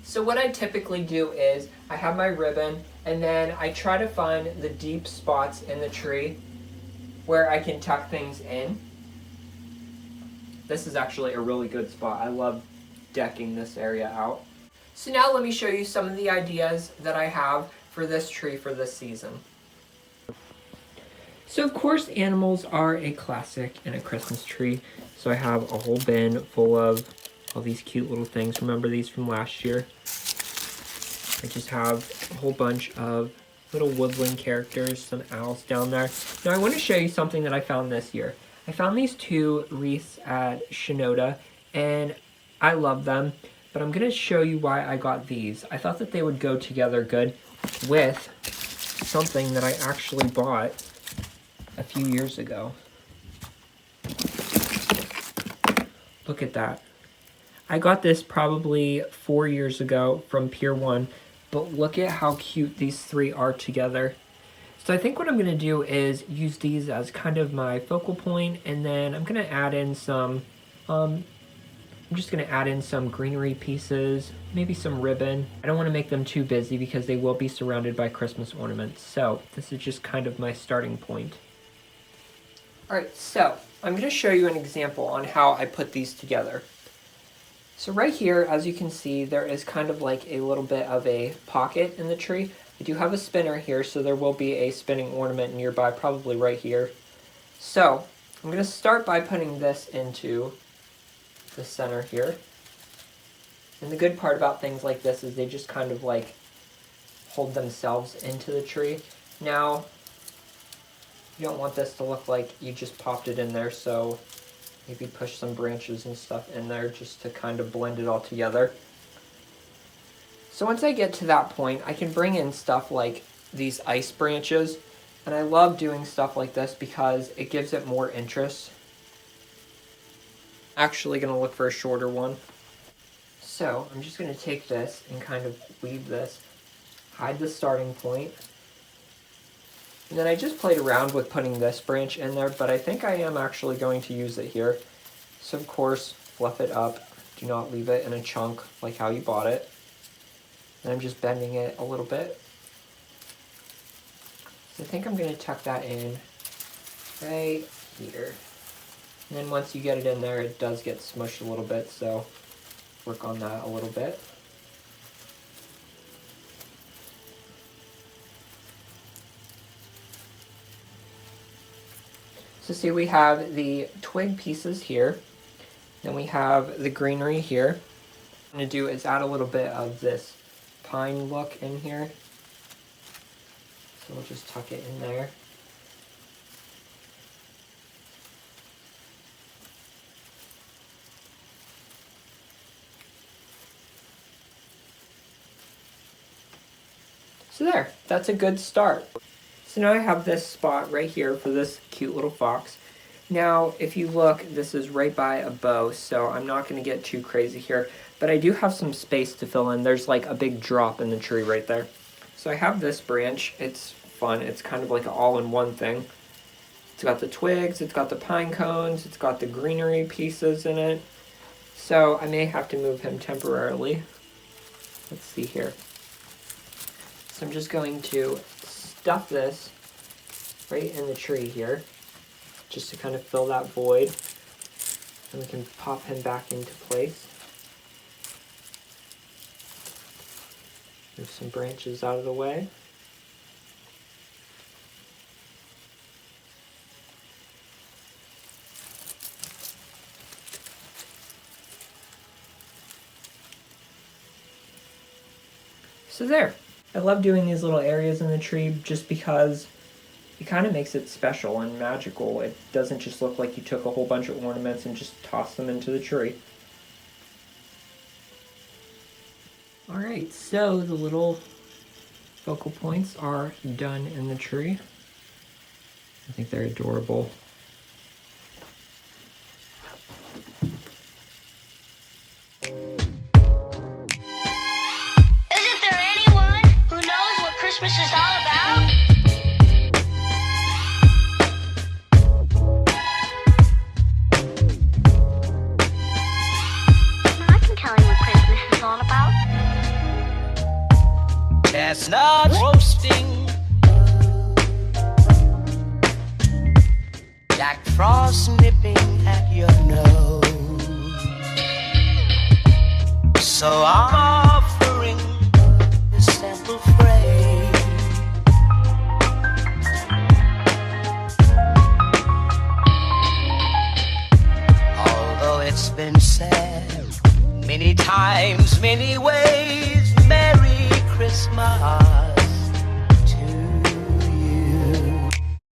So what I typically do is I have my ribbon and then I try to find the deep spots in the tree where I can tuck things in. This is actually a really good spot. I love decking this area out. So now let me show you some of the ideas that I have for this tree for this season. So of course animals are a classic in a Christmas tree. So I have a whole bin full of all these cute little things. Remember these from last year? I just have a whole bunch of little woodland characters, some owls down there. Now I want to show you something that I found this year. I found these two wreaths at Shinoda and I love them, but I'm going to show you why I got these. I thought that they would go together good with something that I actually bought a few years ago. Look at that. I got this probably 4 years ago from Pier 1, but look at how cute these three are together. So I think what I'm going to do is use these as kind of my focal point, and then I'm going to add in some, I'm just going to add in some greenery pieces, maybe some ribbon. I don't want to make them too busy because they will be surrounded by Christmas ornaments. So this is just kind of my starting point. Alright, so I'm going to show you an example on how I put these together. So right here, as you can see, there is kind of like a little bit of a pocket in the tree. I do have a spinner here, so there will be a spinning ornament nearby, probably right here. So I'm going to start by putting this into the center here. And the good part about things like this is they just kind of like hold themselves into the tree. Now, you don't want this to look like you just popped it in there, so maybe push some branches and stuff in there just to kind of blend it all together. So once I get to that point, I can bring in stuff like these ice branches, and I love doing stuff like this because it gives it more interest. Actually going to look for a shorter one. So I'm just going to take this and kind of weave this, hide the starting point. And then I just played around with putting this branch in there, but I think I am actually going to use it here. So of course, fluff it up. Do not leave it in a chunk like how you bought it. And I'm just bending it a little bit. So I think I'm going to tuck that in right here. And then once you get it in there, it does get smushed a little bit, so work on that a little bit. So see, we have the twig pieces here, then we have the greenery here. What I'm going to do is add a little bit of this pine look in here. So we'll just tuck it in there. So there, that's a good start. So now I have this spot right here for this cute little fox. Now, if you look, this is right by a bow, so I'm not going to get too crazy here. But I do have some space to fill in. There's like a big drop in the tree right there. So I have this branch. It's fun. It's kind of like an all-in-one thing. It's got the twigs, it's got the pine cones, it's got the greenery pieces in it. So I may have to move him temporarily. Let's see here. So I'm just going to stuff this right in the tree here, just to kind of fill that void, and we can pop him back into place. Move some branches out of the way. So there. I love doing these little areas in the tree just because it kind of makes it special and magical. It doesn't just look like you took a whole bunch of ornaments and just tossed them into the tree. Alright, so the little focal points are done in the tree. I think they're adorable. Christmas is all about. I can tell you what Christmas is all about. chestnut roasting, Jack Frost nipping at your nose. So I'm offering this simple phrase. Although it's been said many times, many ways, Merry Christmas.